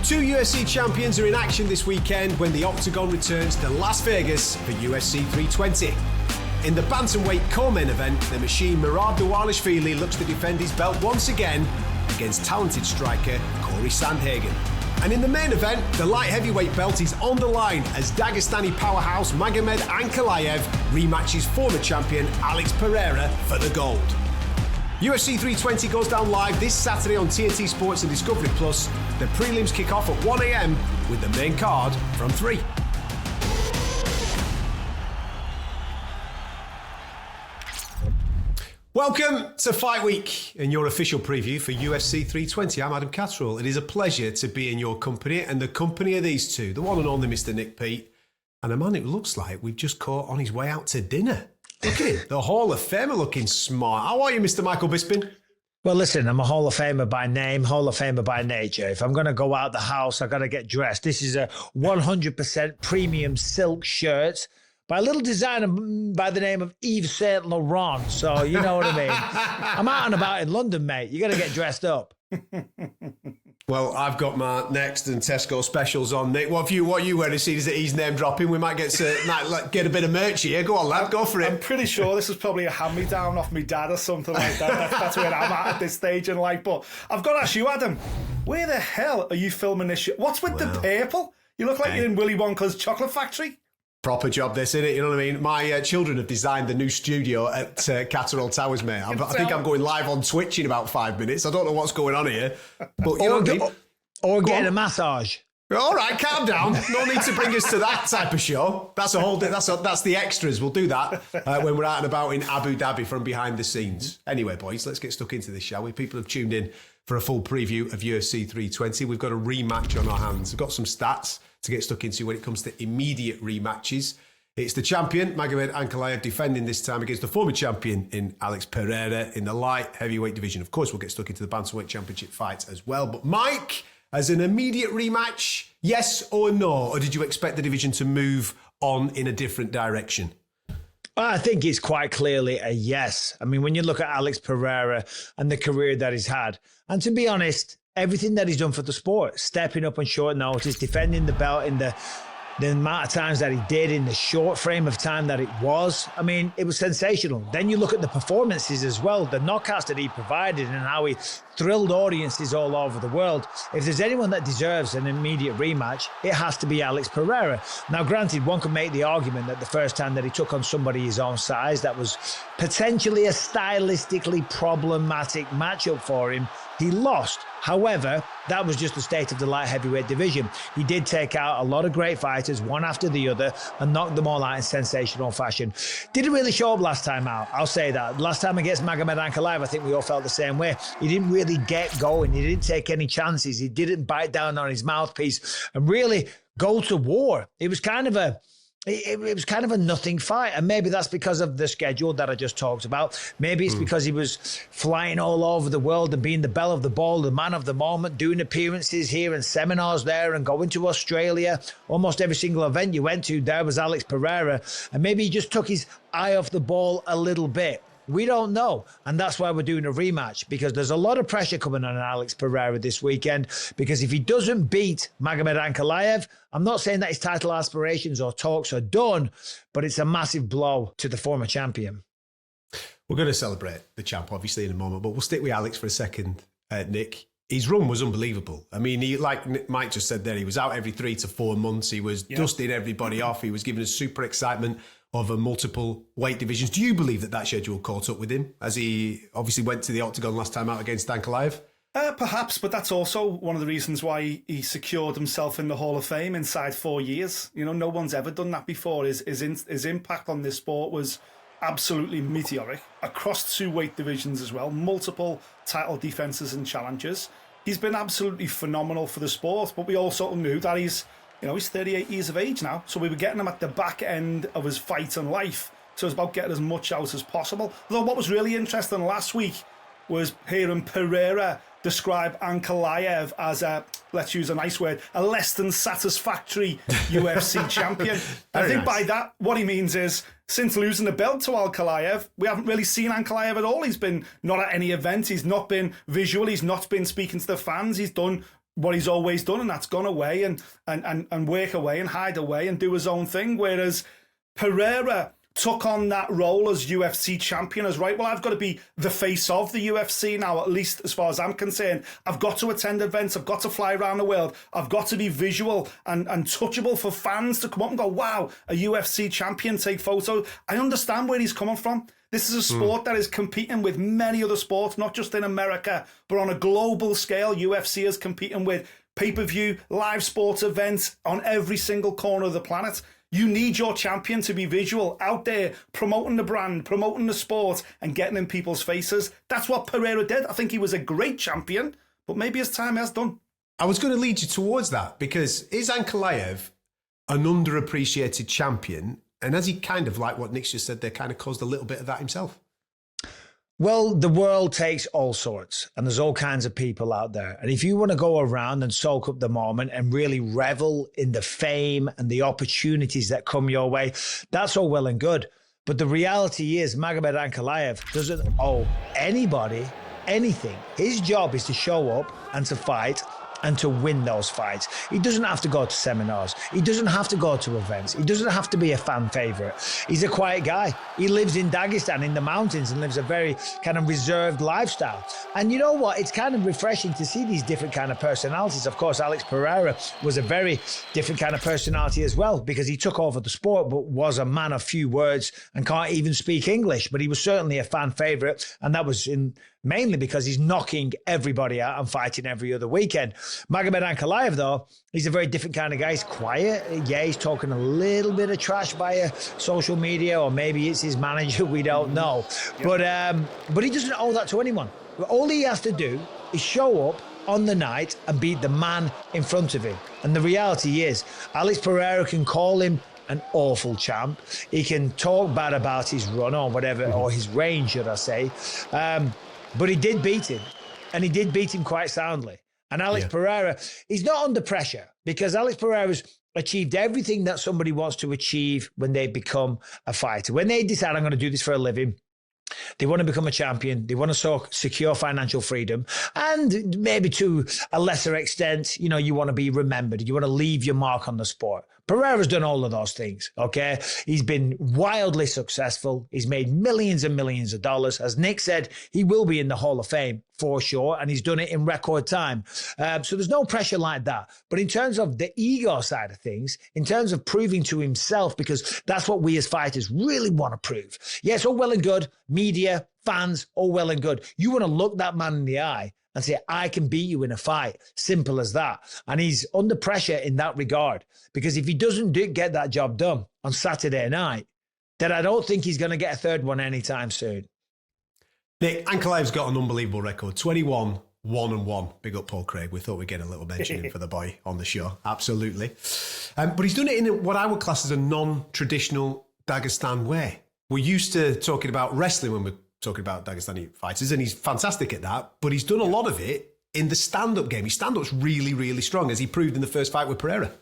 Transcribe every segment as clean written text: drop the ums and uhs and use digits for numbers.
Two UFC champions are in action this weekend when the Octagon returns to Las Vegas for UFC 320. In the bantamweight co-main event, the machine Merab Dvalishvili looks to defend his belt once again against talented striker Cory Sandhagen. And in the main event, the light heavyweight belt is on the line as Dagestani powerhouse Magomed Ankalaev rematches former champion Alex Pereira for the gold. UFC 320 goes down live this Saturday on TNT Sports and Discovery Plus. The prelims kick off at 1 a.m. with the main card from 3. Welcome to Fight Week and your official preview for UFC 320. I'm Adam Catterall. It is a pleasure to be in your company and the company of these two, the one and only Mr. Nick Peet, and a man it looks like we've just caught on his way out to dinner. Look at him, the Hall of Famer looking smart. How are you, Mr. Michael Bisping? Well, listen, I'm a Hall of Famer by name, Hall of Famer by nature. If I'm going to go out the house, I've got to get dressed. This is a 100% premium silk shirt by a little designer by the name of Yves Saint Laurent. So, you know what I mean? I'm out and about in London, mate. You got to get dressed up. Well, I've got my Next and Tesco specials on, Nick. What are you wearing as soon as he's name dropping? We might get a bit of merch here. Go on, lad, go for it. I'm pretty sure this is probably a hand-me-down off my dad or something like that. That's where I'm at this stage in life. But I've got to ask you, Adam, where the hell are you filming this shit? What's with the purple? You look like you're in Willy Wonka's chocolate factory. Proper job this, isn't it? You know what I mean? My children have designed the new studio at Catterall Towers, mate. I think I'm going live on Twitch in about 5 minutes. I don't know what's going on here. But or getting a massage. All right, calm down. No need to bring us to that type of show. That's the extras. We'll do that when we're out and about in Abu Dhabi from behind the scenes. Anyway, boys, let's get stuck into this, shall we? People have tuned in for a full preview of UFC 320. We've got a rematch on our hands. We've got some stats to get stuck into when it comes to immediate rematches. It's the champion, Magomed Ankalaev, defending this time against the former champion in Alex Pereira in the light heavyweight division. Of course, we'll get stuck into the bantamweight championship fights as well. But Mike, as an immediate rematch, yes or no? Or did you expect the division to move on in a different direction? I think it's quite clearly a yes. I mean, when you look at Alex Pereira and the career that he's had, and to be honest, everything that he's done for the sport, stepping up on short notice, defending the belt in the amount of times that he did, in the short frame of time that it was, I mean, it was sensational. Then you look at the performances as well, the knockouts that he provided and how he thrilled audiences all over the world. If there's anyone that deserves an immediate rematch, it has to be Alex Pereira. Now, granted, one could make the argument that the first time that he took on somebody his own size, that was potentially a stylistically problematic matchup for him, he lost. However, that was just the state of the light heavyweight division. He did take out a lot of great fighters, one after the other, and knocked them all out in sensational fashion. Didn't really show up last time out, I'll say that. Last time against Magomed Ankalaev, I think we all felt the same way. He didn't really get going. He didn't take any chances. He didn't bite down on his mouthpiece and really go to war. It was kind of a nothing fight. And maybe that's because of the schedule that I just talked about. Maybe it's because he was flying all over the world and being the belle of the ball, the man of the moment, doing appearances here and seminars there and going to Australia. Almost every single event you went to, there was Alex Pereira. And maybe he just took his eye off the ball a little bit. We don't know. And that's why we're doing a rematch, because there's a lot of pressure coming on Alex Pereira this weekend, because if he doesn't beat Magomed Ankalaev, I'm not saying that his title aspirations or talks are done, but it's a massive blow to the former champion. We're going to celebrate the champ, obviously, in a moment, but we'll stick with Alex for a second, Nick. His run was unbelievable. I mean, he, like Mike just said there, he was out every 3 to 4 months. He was dusting everybody off. He was giving us super excitement over multiple weight divisions. Do you believe that schedule caught up with him as he obviously went to the Octagon last time out against Ankalaev? Perhaps, but that's also one of the reasons why he secured himself in the Hall of Fame inside 4 years. You know, no one's ever done that before. His impact on this sport was absolutely meteoric across 2 weight divisions as well, multiple title defenses and challenges. He's been absolutely phenomenal for the sport, but we also knew that he's 38 years of age now, so we were getting him at the back end of his fight and life, so it's about getting as much out as possible. Although what was really interesting last week was hearing Pereira describe Ankalaev as a, let's use a nice word, a less than satisfactory UFC champion. I think by that, what he means is, since losing the belt to Ankalaev, we haven't really seen Ankalaev at all. He's been not at any event. He's not been visual. He's not been speaking to the fans. He's done what he's always done, and that's gone away and work away and hide away and do his own thing. Whereas Pereira took on that role as UFC champion as, right, well, I've got to be the face of the UFC now, at least as far as I'm concerned. I've got to attend events. I've got to fly around the world. I've got to be visual and touchable for fans to come up and go, wow, a UFC champion, take photos. I understand where he's coming from. This is a sport that is competing with many other sports, not just in America, but on a global scale. UFC is competing with pay-per-view, live sports events on every single corner of the planet. You need your champion to be visual, out there, promoting the brand, promoting the sport, and getting in people's faces. That's what Pereira did. I think he was a great champion, but maybe his time has done. I was going to lead you towards that, because is Ankalaev an underappreciated champion? And has he kind of, like what Nick's just said there, kind of caused a little bit of that himself? Well, the world takes all sorts, and there's all kinds of people out there. And if you want to go around and soak up the moment and really revel in the fame and the opportunities that come your way, that's all well and good. But the reality is Magomed Ankalaev doesn't owe anybody anything. His job is to show up and to fight and to win those fights. He doesn't have to go to seminars. He doesn't have to go to events. He doesn't have to be a fan favorite. He's a quiet guy. He lives in Dagestan in the mountains and lives a very kind of reserved lifestyle. And you know what? It's kind of refreshing to see these different kind of personalities. Of course, Alex Pereira was a very different kind of personality as well, because he took over the sport, but was a man of few words and can't even speak English. But he was certainly a fan favorite. And that was mainly because he's knocking everybody out and fighting every other weekend. Magomed Ankalaev, though, he's a very different kind of guy. He's quiet. Yeah, he's talking a little bit of trash via social media, or maybe it's his manager. We don't know. Yep. But he doesn't owe that to anyone. All he has to do is show up on the night and beat the man in front of him. And the reality is, Alex Pereira can call him an awful champ. He can talk bad about his run or whatever, or his range, should I say. But he did beat him, and he did beat him quite soundly. And Alex Pereira, he's not under pressure, because Alex Pereira's achieved everything that somebody wants to achieve when they become a fighter. When they decide, I'm going to do this for a living, they want to become a champion. They want to secure financial freedom. And maybe to a lesser extent, you know, you want to be remembered. You want to leave your mark on the sport. Pereira's done all of those things, okay? He's been wildly successful. He's made millions and millions of dollars. As Nick said, he will be in the Hall of Fame for sure, and he's done it in record time. So there's no pressure like that. But in terms of the ego side of things, in terms of proving to himself, because that's what we as fighters really want to prove. Yes, all well and good. Media, fans, all well and good. You want to look that man in the eye and say, I can beat you in a fight. Simple as that. And he's under pressure in that regard, because if he doesn't get that job done on Saturday night, then I don't think he's going to get a third one anytime soon. Nick, Ankalaev's got an unbelievable record. 21, 1-1. Big up Paul Craig. We thought we'd get a little mention in for the boy on the show. Absolutely. But he's done it in what I would class as a non-traditional Dagestan way. We're used to talking about wrestling when we're talking about Dagestani fighters, and he's fantastic at that, but he's done a lot of it in the stand-up game. His stand-up's really, really strong, as he proved in the first fight with Pereira.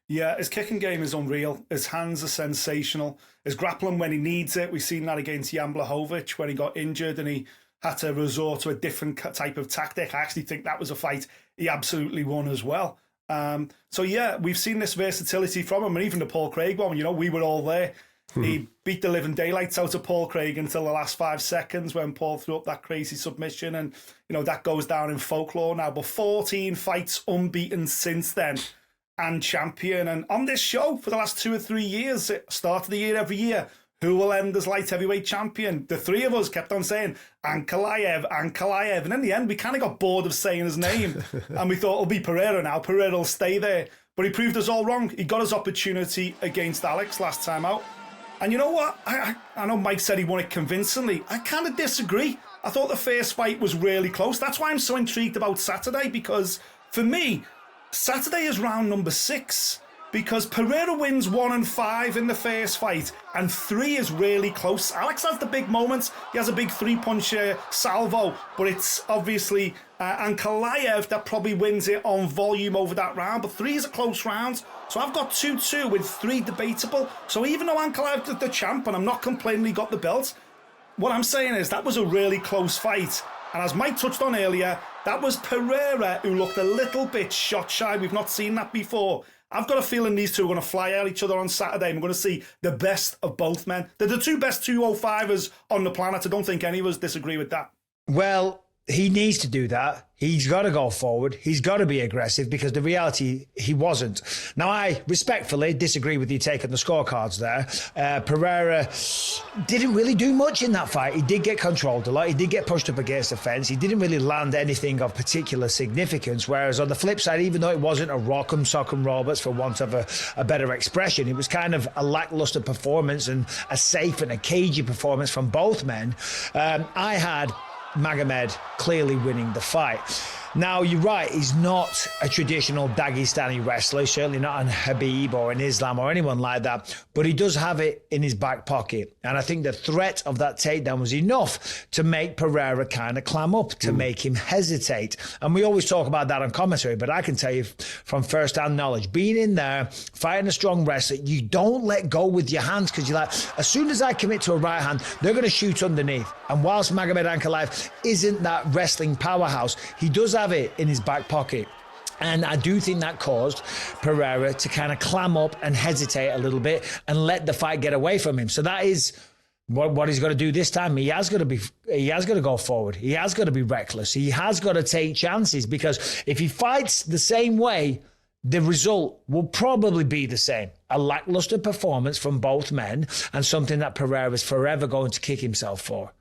Yeah, his kicking game is unreal. His hands are sensational. His grappling when he needs it. We've seen that against Jan Blachowicz when he got injured and he had to resort to a different type of tactic. I actually think that was a fight he absolutely won as well. So yeah, we've seen this versatility from him, and even the Paul Craig one, you know, we were all there. He beat the living daylights out of Paul Craig until the last 5 seconds when Paul threw up that crazy submission, and you know that goes down in folklore now. But 14 fights unbeaten since then, and champion. And on this show for the last 2 or 3 years, start of the year every year, who will end as light heavyweight champion? The three of us kept on saying Ankalaev, Ankalaev, and in the end we kind of got bored of saying his name, and we thought it'll be Pereira now. Pereira will stay there, but he proved us all wrong. He got his opportunity against Alex last time out. And you know what? I know Mike said he won it convincingly. I kind of disagree. I thought the first fight was really close. That's why I'm so intrigued about Saturday, because for me, Saturday is round number 6. Because Pereira wins 1 and 5 in the first fight, and 3 is really close. Alex has the big moments. He has a big 3-punch salvo, but it's obviously Ankalaev that probably wins it on volume over that round. But 3 is a close round. So I've got 2-2 with 3 debatable. So even though Ankalaev is the champ and I'm not complaining he got the belt, what I'm saying is that was a really close fight. And as Mike touched on earlier, that was Pereira who looked a little bit shot shy. We've not seen that before. I've got a feeling these two are going to fly at each other on Saturday. And we're going to see the best of both men. They're the two best 205ers on the planet. I don't think any of us disagree with that. Well, he needs to do that. He's got to go forward. He's got to be aggressive because the reality, he wasn't. Now, I respectfully disagree with your take on the scorecards there. Pereira didn't really do much in that fight. He did get controlled a lot. He did get pushed up against the fence. He didn't really land anything of particular significance. Whereas on the flip side, even though it wasn't a rock'em sock'em Roberts, for want of a better expression, it was kind of a lackluster performance and a safe and a cagey performance from both men. I had Magomed clearly winning the fight. Now, you're right, he's not a traditional Dagestani wrestler, certainly not an Habib or an Islam or anyone like that, but he does have it in his back pocket. And I think the threat of that takedown was enough to make Pereira kind of clam up, to make him hesitate. And we always talk about that on commentary, but I can tell you from first-hand knowledge, being in there, fighting a strong wrestler, you don't let go with your hands because you're like, as soon as I commit to a right hand, they're going to shoot underneath. And whilst Magomed Ankalaev isn't that wrestling powerhouse, he does have it in his back pocket. And I do think that caused Pereira to kind of clam up and hesitate a little bit and let the fight get away from him. So that is what he's got to do this time. He has got to go forward. He has got to be reckless. He has got to take chances, because if he fights the same way, the result will probably be the same. A lackluster performance from both men, and something that Pereira is forever going to kick himself for.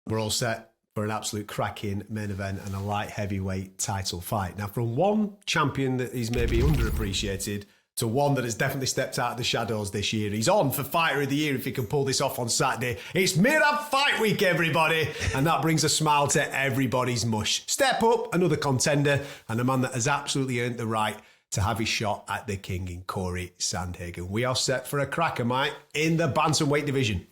We're all set for an absolute cracking main event and a light heavyweight title fight. Now, from one champion that is maybe underappreciated to one that has definitely stepped out of the shadows this year. He's on for Fighter of the Year if he can pull this off on Saturday. It's Merab Fight Week, everybody. And that brings a smile to everybody's mush. Step up, another contender, and a man that has absolutely earned the right to have his shot at the king in Cory Sandhagen. We are set for a cracker, mate, in the bantamweight division.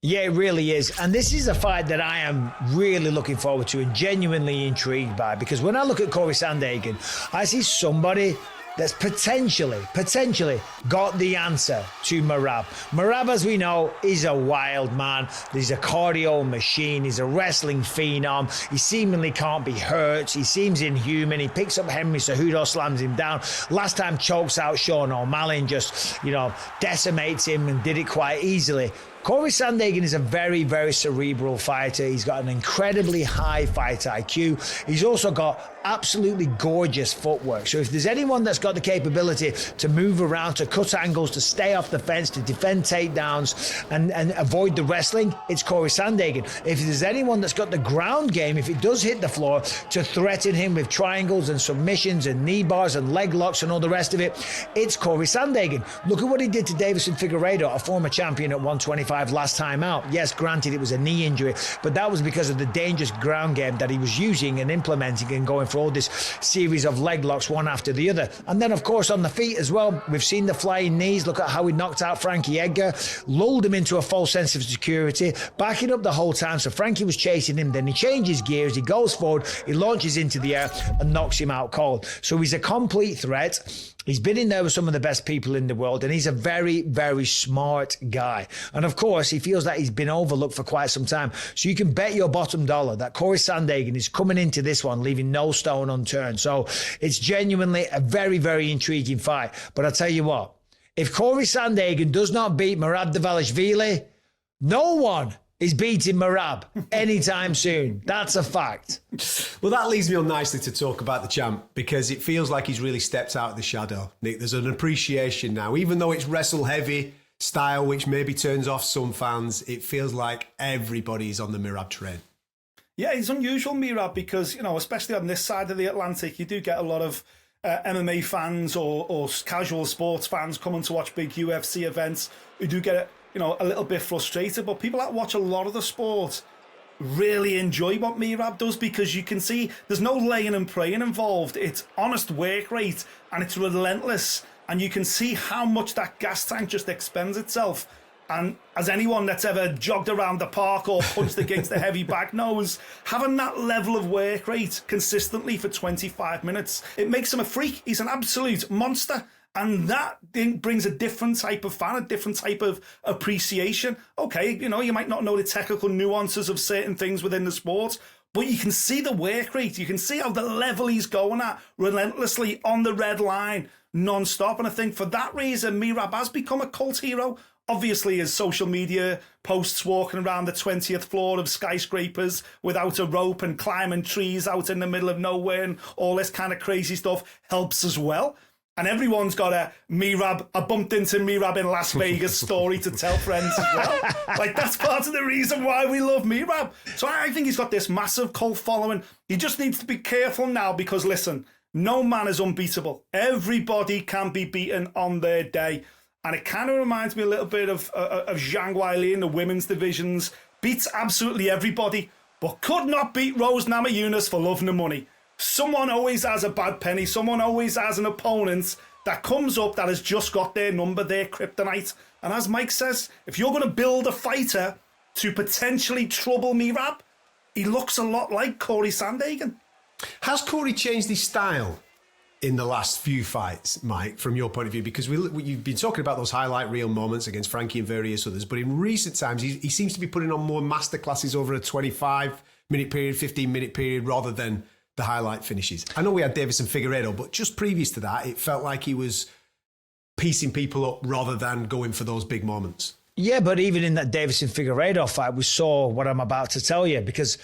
Yeah, it really is. And this is a fight that I am really looking forward to and genuinely intrigued by, because when I look at Cory Sandhagen, I see somebody that's potentially got the answer to Merab. Merab, as we know, is a wild man. He's a cardio machine. He's a wrestling phenom. He seemingly can't be hurt. He seems inhuman. He picks up Henry Cejudo, slams him down. Last time chokes out Sean O'Malley and just, decimates him and did it quite easily. Cory Sandhagen is a very, very cerebral fighter. He's got an incredibly high fight IQ. He's also got absolutely gorgeous footwork. So if there's anyone that's got the capability to move around, to cut angles, to stay off the fence, to defend takedowns and avoid the wrestling, it's Cory Sandhagen. If there's anyone that's got the ground game, if it does hit the floor, to threaten him with triangles and submissions and knee bars and leg locks and all the rest of it, it's Cory Sandhagen. Look at what he did to Davison Figueiredo, a former champion at 125 last time out. Yes, granted, it was a knee injury, but that was because of the dangerous ground game that he was using and implementing and going for all this series of leg locks one after the other. And then, of course, on the feet as well, we've seen the flying knees. Look at how he knocked out Frankie Edgar, lulled him into a false sense of security, backing up the whole time. So Frankie was chasing him, then he changes gears, he goes forward, he launches into the air and knocks him out cold. So he's a complete threat. He's been in there with some of the best people in the world, and he's a very, very smart guy. And of course, he feels that he's been overlooked for quite some time. So you can bet your bottom dollar that Cory Sandhagen is coming into this one, leaving no stone unturned. So it's genuinely a very, very intriguing fight. But I'll tell you what, if Cory Sandhagen does not beat Merab Dvalishvili, no one is beating Merab anytime soon. That's a fact. Well, that leads me on nicely to talk about the champ, because it feels like he's really stepped out of the shadow. Nick, there's an appreciation now. Even though it's wrestle-heavy style, which maybe turns off some fans, it feels like everybody's on the Merab train. Yeah, it's unusual, Merab, because, especially on this side of the Atlantic, you do get a lot of MMA fans or casual sports fans coming to watch big UFC events who do get a little bit frustrated, but people that watch a lot of the sport really enjoy what Merab does, because you can see there's no laying and praying involved. It's honest work rate and it's relentless, and you can see how much that gas tank just expends itself. And as anyone that's ever jogged around the park or punched against the heavy bag knows, having that level of work rate consistently for 25 minutes, it makes him a freak. He's an absolute monster. And that brings a different type of fan, a different type of appreciation. Okay, you might not know the technical nuances of certain things within the sport, But you can see the work rate. You can see how the level he's going at, relentlessly on the red line, non-stop. And I think for that reason, Merab has become a cult hero. Obviously, his social media posts walking around the 20th floor of skyscrapers without a rope and climbing trees out in the middle of nowhere and all this kind of crazy stuff helps as well. And everyone's got a bumped into Merab in Las Vegas story to tell friends as well. Like, that's part of the reason why we love Merab. So I think he's got this massive cult following. He just needs to be careful now because, listen, no man is unbeatable. Everybody can be beaten on their day. And it kind of reminds me a little bit of Zhang Weili in the women's divisions. Beats absolutely everybody, but could not beat Rose Namajunas for love nor money. Someone always has a bad penny. Someone always has an opponent that comes up that has just got their number, their kryptonite. And as Mike says, if you're going to build a fighter to potentially trouble Merab, he looks a lot like Cory Sandhagen. Has Cory changed his style in the last few fights, Mike, from your point of view? Because you've been talking about those highlight reel moments against Frankie and various others, but in recent times, he seems to be putting on more masterclasses over a 25-minute period, 15-minute period, rather than the highlight finishes. I know we had Davis and Figueiredo, but just previous to that, it felt like he was piecing people up rather than going for those big moments. Yeah, but even in that Davis and Figueiredo fight, we saw what I'm about to tell you, because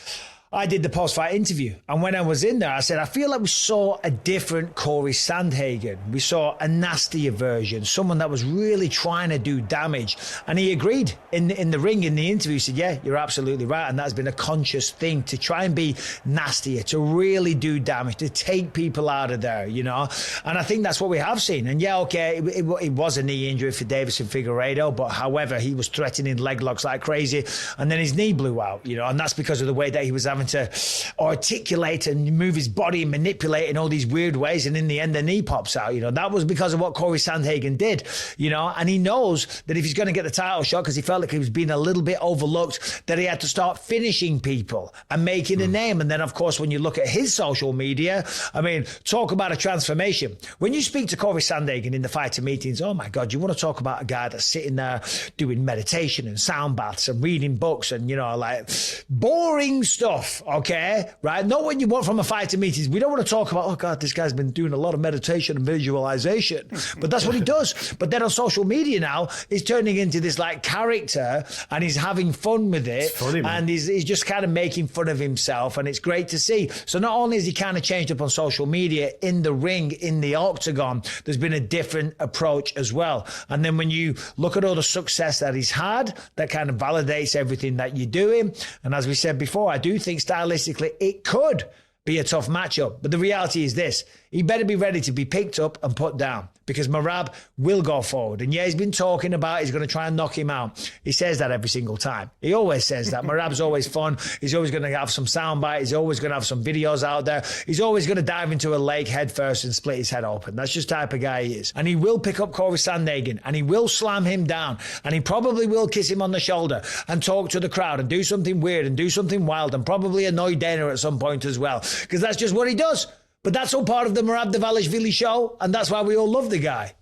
I did the post-fight interview. And when I was in there, I said, I feel like we saw a different Cory Sandhagen. We saw a nastier version, someone that was really trying to do damage. And he agreed in the ring, in the interview. He said, yeah, you're absolutely right. And that's been a conscious thing to try and be nastier, to really do damage, to take people out of there, you know. And I think that's what we have seen. And yeah, okay, it was a knee injury for Davis and Figueiredo, but however, he was threatening leg locks like crazy. And then his knee blew out, you know, and that's because of the way that he was having to articulate and move his body and manipulate in all these weird ways, and in the end the knee pops out. You know, that was because of what Cory Sandhagen did, you know, and he knows that if he's going to get the title shot, because he felt like he was being a little bit overlooked, that he had to start finishing people and making a name. And then of course when you look at his social media, I mean, talk about a transformation. When you speak to Cory Sandhagen in the fighter meetings, oh my God, you want to talk about a guy that's sitting there doing meditation and sound baths and reading books and, you know, like boring stuff. Okay, right? Not what you want from a fighter meetings. We don't want to talk about, oh God, this guy's been doing a lot of meditation and visualization. But that's what he does. But then on social media now, he's turning into this like character and he's having fun with it. It's funny, man. And he's just kind of making fun of himself. And it's great to see. So not only has he kind of changed up on social media, in the ring, in the octagon, there's been a different approach as well. And then when you look at all the success that he's had, that kind of validates everything that you're doing. And as we said before, I do think stylistically it could be a tough matchup. But the reality is this: he better be ready to be picked up and put down, because Merab will go forward. And yeah, he's been talking about he's going to try and knock him out. He says that every single time. He always says that. Merab's always fun. He's always going to have some soundbite. He's always going to have some videos out there. He's always going to dive into a lake head first and split his head open. That's just the type of guy he is. And he will pick up Cory Sandhagen and he will slam him down. And he probably will kiss him on the shoulder and talk to the crowd and do something weird and do something wild and probably annoy Dana at some point as well, because that's just what he does. But that's all part of the Merab Dvalishvili show, and that's why we all love the guy.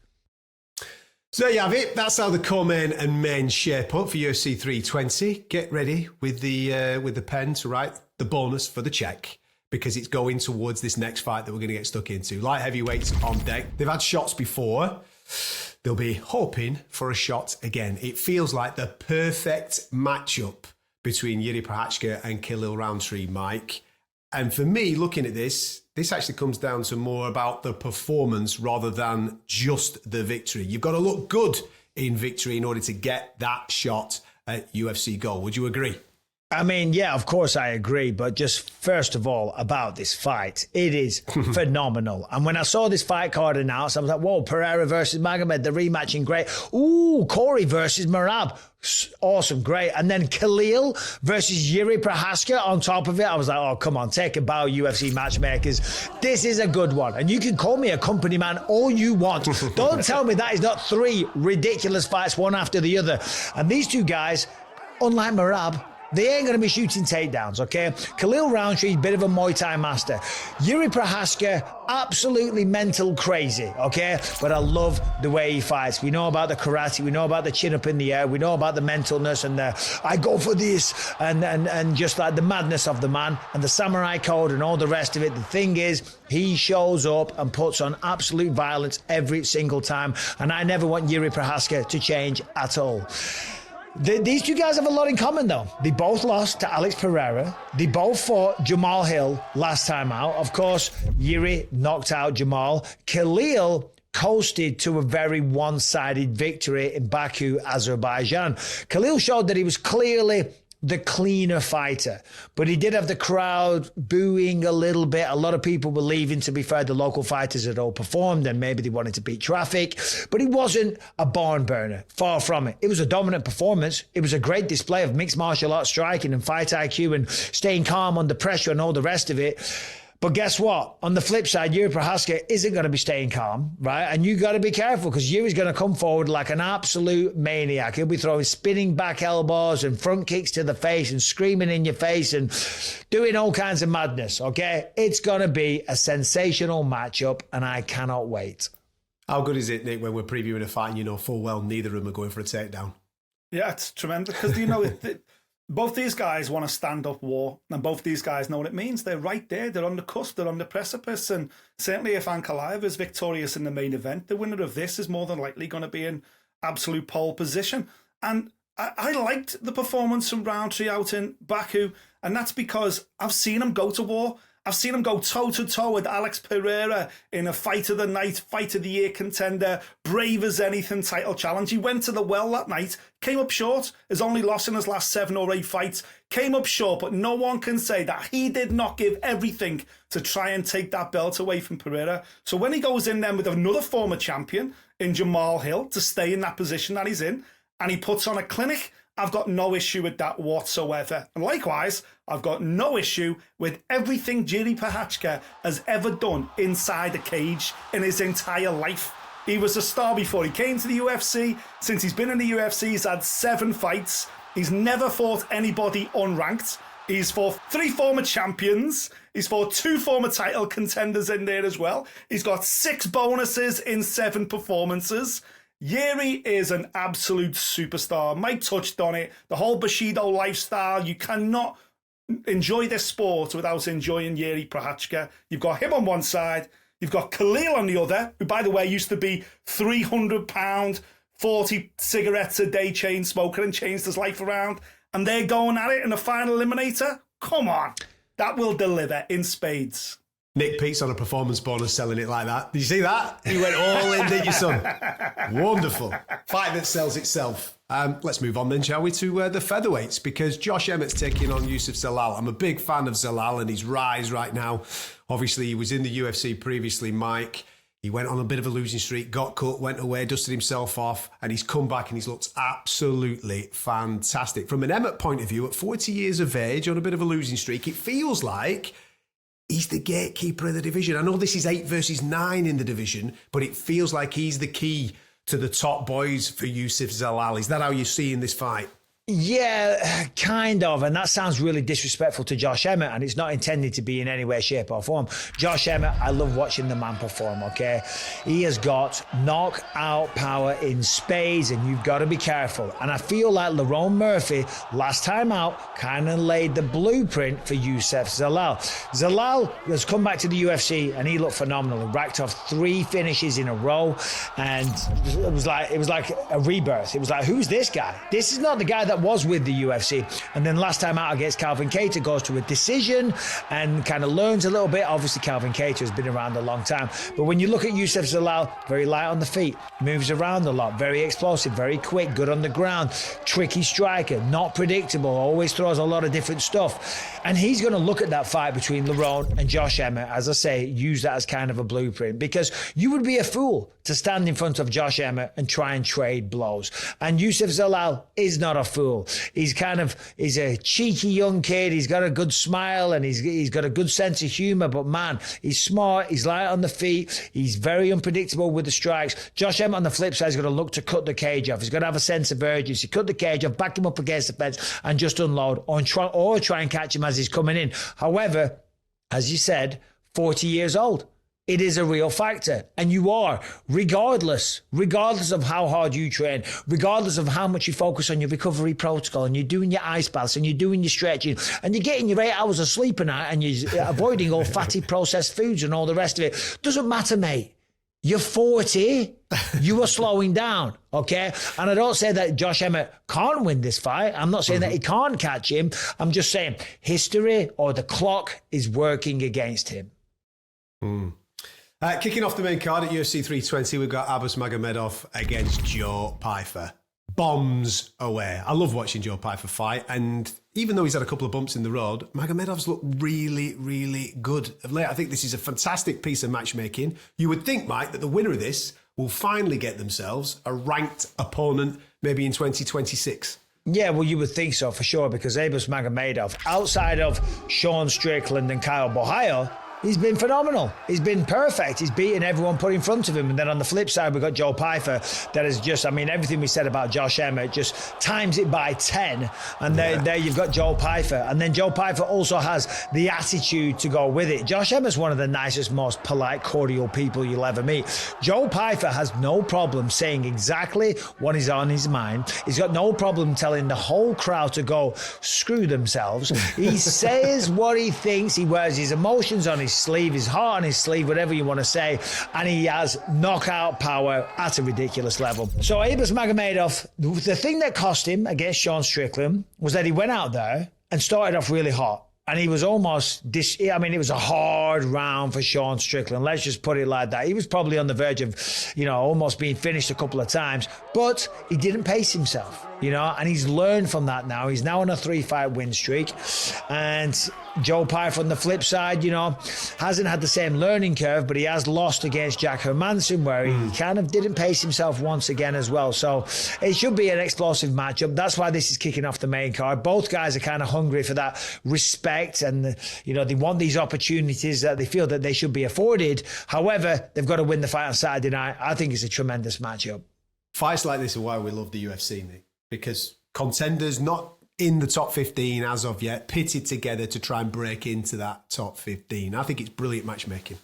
So there you have it. That's how the co-main and main shape up for UFC 320. Get ready with the pen to write the bonus for the check, because it's going towards this next fight that we're going to get stuck into. Light heavyweights on deck. They've had shots before. They'll be hoping for a shot again. It feels like the perfect matchup between Jiří Procházka and Khalil Rountree, Mike. And for me, looking at this actually comes down to more about the performance rather than just the victory. You've got to look good in victory in order to get that shot at UFC Gold. Would you agree? I mean, yeah, of course I agree. But just first of all, about this fight, it is phenomenal. And when I saw this fight card announced, I was like, whoa, Pereira versus Magomed, the rematching, great. Ooh, Cory versus Merab. Awesome, great. And then Khalil versus Jiří Procházka on top of it. I was like, oh, come on, take a bow, UFC matchmakers. This is a good one. And you can call me a company man all you want. Don't tell me that is not three ridiculous fights, one after the other. And these two guys, unlike Merab, they ain't going to be shooting takedowns, okay? Khalil Rountree, bit of a Muay Thai master. Jiří Procházka, absolutely mental crazy, okay? But I love the way he fights. We know about the karate, we know about the chin up in the air, we know about the mentalness and the I go for this and just like the madness of the man and the samurai code and all the rest of it. The thing is, he shows up and puts on absolute violence every single time, and I never want Jiří Procházka to change at all. These two guys have a lot in common, though. They both lost to Alex Pereira. They both fought Jamal Hill last time out. Of course, Jiří knocked out Jamal. Khalil coasted to a very one-sided victory in Baku, Azerbaijan. Khalil showed that he was clearly the cleaner fighter, but he did have the crowd booing a little bit. A lot of people were leaving. To be fair, the local fighters had all performed and maybe they wanted to beat traffic, but he wasn't a barn burner. Far from it. It was a dominant performance. It was a great display of mixed martial arts striking and fight IQ and staying calm under pressure and all the rest of it. But guess what? On the flip side, Jiří Procházka isn't going to be staying calm, right? And you got to be careful because Jiří's going to come forward like an absolute maniac. He'll be throwing spinning back elbows and front kicks to the face and screaming in your face and doing all kinds of madness, okay? It's going to be a sensational matchup and I cannot wait. How good is it, Nick, when we're previewing a fight and you know full well neither of them are going for a takedown? Yeah, it's tremendous because, you know, both these guys want a stand-up war, and both these guys know what it means. They're right there. They're on the cusp. They're on the precipice. And certainly if Ankalaev is victorious in the main event, the winner of this is more than likely going to be in absolute pole position. And I liked the performance from Rountree out in Baku, and that's because I've seen him go to war. I've seen him go toe-to-toe with Alex Pereira in a fight of the night, fight of the year contender, brave as anything title challenge. He went to the well that night, came up short, his only loss in his last 7 or 8 fights, came up short, but no one can say that he did not give everything to try and take that belt away from Pereira. So when he goes in then with another former champion in Jamal Hill to stay in that position that he's in, and he puts on a clinic, I've got no issue with that whatsoever. And likewise, I've got no issue with everything Jiří Procházka has ever done inside the cage in his entire life. He was a star before he came to the UFC. Since he's been in the UFC, he's had 7 fights. He's never fought anybody unranked. He's fought 3 former champions. He's fought 2 former title contenders in there as well. He's got 6 bonuses in 7 performances. Jiří is an absolute superstar. Mike touched on it. The whole Bushido lifestyle. You cannot enjoy this sport without enjoying Jiří Procházka. You've got him on one side. You've got Khalil on the other, who, by the way, used to be 300-pound, 40 cigarettes a day chain smoker and changed his life around. And they're going at it in the final eliminator. Come on. That will deliver in spades. Nick Peet's on a performance bonus selling it like that. Did you see that? He went all in, didn't you, son? Wonderful. Fight that sells itself. Let's move on then, shall we, to the featherweights, because Josh Emmett's taking on Youssef Zalal. I'm a big fan of Zalal and his rise right now. Obviously, he was in the UFC previously, Mike. He went on a bit of a losing streak, got cut, went away, dusted himself off, and he's come back and he's looked absolutely fantastic. From an Emmett point of view, at 40 years of age, on a bit of a losing streak, it feels like he's the gatekeeper of the division. I know this is 8 versus 9 in the division, but it feels like he's the key to the top boys for Youssef Zalal. Is that how you're seeing this fight? Yeah, kind of. And that sounds really disrespectful to Josh Emmett, and it's not intended to be in any way, shape or form. Josh Emmett, I love watching the man perform, okay? He has got knockout power in spades, and you've got to be careful. And I feel like Lerone Murphy, last time out, kind of laid the blueprint for Youssef Zalal. Zalal has come back to the UFC, and he looked phenomenal. He racked off 3 finishes in a row, and it was like a rebirth. It was like, who's this guy? This is not the guy that was with the UFC. And then last time out against Calvin Kattar, goes to a decision and kind of learns a little bit. Obviously, Calvin Kattar has been around a long time. But when you look at Youssef Zalal, very light on the feet, moves around a lot, very explosive, very quick, good on the ground, tricky striker, not predictable, always throws a lot of different stuff. And he's going to look at that fight between Lerone and Josh Emmett, as I say, use that as kind of a blueprint, because you would be a fool to stand in front of Josh Emmett and try and trade blows. And Youssef Zalal is not a fool. cool. He's a cheeky young kid. He's got a good smile and he's got a good sense of humor. But man, he's smart. He's light on the feet. He's very unpredictable with the strikes. Josh Emmett on the flip side is going to look to cut the cage off. He's going to have a sense of urgency. Cut the cage off, back him up against the fence, and just unload or try and catch him as he's coming in. However, as you said, 40 years old. It is a real factor. And you are, regardless of how hard you train, regardless of how much you focus on your recovery protocol, and you're doing your ice baths and you're doing your stretching and you're getting your 8 hours of sleep a night and you're avoiding all fatty processed foods and all the rest of it. Doesn't matter, mate. You're 40. You are slowing down, okay? And I don't say that Josh Emmett can't win this fight. I'm not saying that he can't catch him. I'm just saying history or the clock is working against him. Kicking off the main card at UFC 320, we've got Magomedov against Joe Pyfer. Bombs away. I love watching Joe Pyfer fight, and even though he's had a couple of bumps in the road, Magomedov's looked really, really good of late. I think this is a fantastic piece of matchmaking. You would think, Mike, that the winner of this will finally get themselves a ranked opponent maybe in 2026. Yeah, well, you would think so for sure, because Magomedov, outside of Sean Strickland and Kyle Bohio, he's been phenomenal. He's been perfect. He's beaten everyone put in front of him. And then on the flip side, we've got Joe Pyfer. That is just, I mean, everything we said about Josh Emmett just times it by 10. And there you've got Joe Pyfer. And then Joe Pyfer also has the attitude to go with it. Josh Emmett's one of the nicest, most polite, cordial people you'll ever meet. Joe Pyfer has no problem saying exactly what is on his mind. He's got no problem telling the whole crowd to go screw themselves. He says what he thinks. He wears his emotions on his sleeve, his heart on his sleeve, whatever you want to say, and he has knockout power at a ridiculous level. So Magomedov, the thing that cost him against Sean Strickland was that he went out there and started off really hot. And he was almost, it was a hard round for Sean Strickland. Let's just put it like that. He was probably on the verge of, almost being finished a couple of times. But he didn't pace himself, and he's learned from that now. He's now on a 3-fight win streak. And Joe Pyfer on the flip side, hasn't had the same learning curve, but he has lost against Jack Hermansson, where he kind of didn't pace himself once again as well. So it should be an explosive matchup. That's why this is kicking off the main card. Both guys are kind of hungry for that respect, and they want these opportunities that they feel that they should be afforded. However, they've got to win the fight on Saturday night. I think it's a tremendous matchup. Fights like this are why we love the UFC, Nick, because contenders not in the top 15 as of yet, pitted together to try and break into that top 15. I think it's brilliant matchmaking.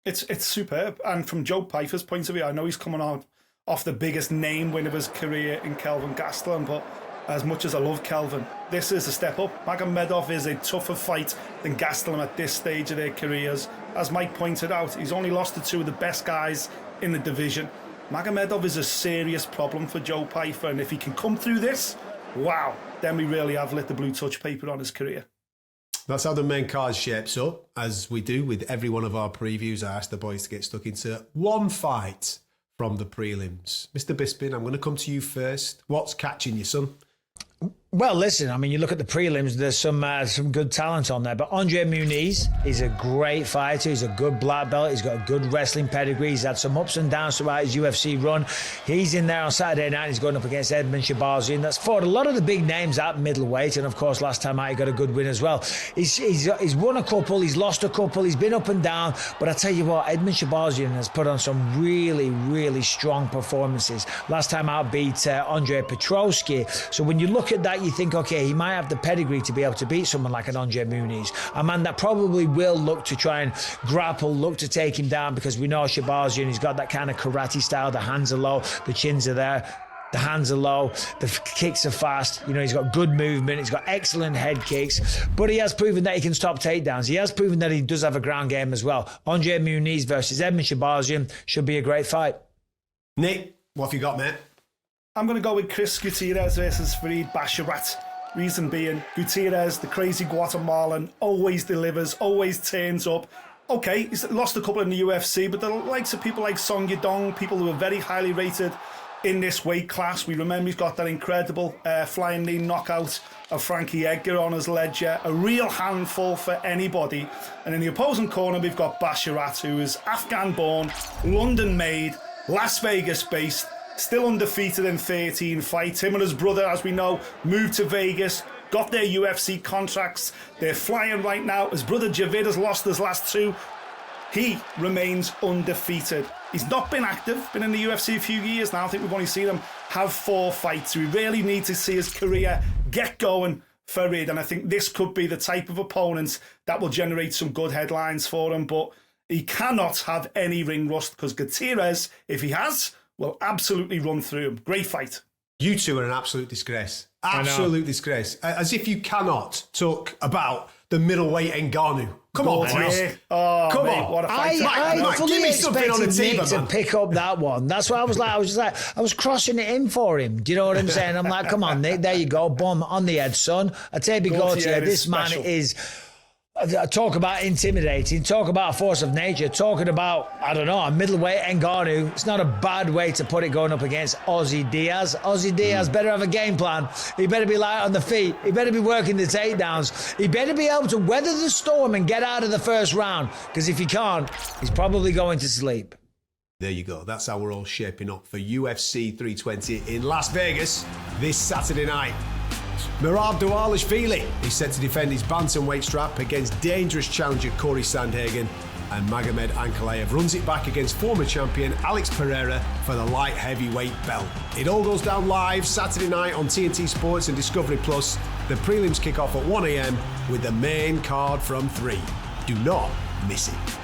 It's superb. And from Joe Pyfer's point of view, I know he's coming off the biggest name win of his career in Kelvin Gastelum, but as much as I love Kelvin, this is a step up. Magomedov is a tougher fight than Gastelum at this stage of their careers. As Mike pointed out, he's only lost to two of the best guys in the division. Magomedov is a serious problem for Joe Pyfer, and if he can come through this, wow, then we really have lit the blue touch paper on his career. That's how the main card shapes up. As we do with every one of our previews, I ask the boys to get stuck into one fight from the prelims. Mr. Bisping, I'm going to come to you first. What's catching you, son? Well, listen, I mean, you look at the prelims, there's some good talent on there. But Andre Muniz is a great fighter. He's a good black belt. He's got a good wrestling pedigree. He's had some ups and downs throughout his UFC run. He's in there on Saturday night. He's going up against Edmund Shabazian. That's fought a lot of the big names at middleweight. And, of course, last time out, he got a good win as well. He's won a couple. He's lost a couple. He's been up and down. But I tell you what, Edmund Shabazian has put on some really, really strong performances. Last time out, beat Andre Petrosky. So when you look at that, you think, okay, he might have the pedigree to be able to beat someone like an Andre Muniz, a man that probably will look to try and grapple, look to take him down, because we know Shabazian, he's got that kind of karate style. The hands are low, the chins are there, the hands are low, the kicks are fast. He's got good movement, he's got excellent head kicks, but he has proven that he can stop takedowns. He has proven that he does have a ground game as well. Andre Muniz versus Edmund Shabazian should be a great fight. Nick, what have you got, mate? I'm going to go with Chris Gutierrez versus Farid Basharat. Reason being, Gutierrez, the crazy Guatemalan, always delivers, always turns up. Okay, he's lost a couple in the UFC, but the likes of people like Song Yadong, people who are very highly rated in this weight class. We remember he's got that incredible flying knee knockout of Frankie Edgar on his ledger. A real handful for anybody. And in the opposing corner, we've got Basharat, who is Afghan-born, London-made, Las Vegas-based, still undefeated in 13 fights. Him and his brother, as we know, moved to Vegas, got their UFC contracts. They're flying right now. His brother Javid has lost his last 2. He remains undefeated. He's not been active, been in the UFC a few years now. I think we've only seen him have 4 fights. We really need to see his career get going for Rid, and I think this could be the type of opponent that will generate some good headlines for him, but he cannot have any ring rust because Gutierrez, if he has, will absolutely run through him. Great fight. You two are an absolute disgrace. Absolute disgrace. As if you cannot talk about the middleweight Ngannou. Come on, boys. Oh, Come mate, on. what a fight. I fully give me something on the expected table, Nick to pick up that one. That's why I was crossing it in for him. Do you know what I'm saying? I'm like, come on, Nick, there you go. Boom, on the head, son. I tell you, Gautier, this man is... Talk about intimidating, talk about a force of nature, talking about, I don't know, a middleweight Ngannou. It's not a bad way to put it going up against Ozzy Diaz. Ozzy Diaz better have a game plan. He better be light on the feet. He better be working the takedowns. He better be able to weather the storm and get out of the first round. Because if he can't, he's probably going to sleep. There you go. That's how we're all shaping up for UFC 320 in Las Vegas this Saturday night. Merab Dvalishvili is set to defend his bantamweight strap against dangerous challenger Cory Sandhagen, and Magomed Ankalaev runs it back against former champion Alex Pereira for the light heavyweight belt. It all goes down live Saturday night on TNT Sports and Discovery Plus. The prelims kick off at 1 a.m. with the main card from 3. Do not miss it.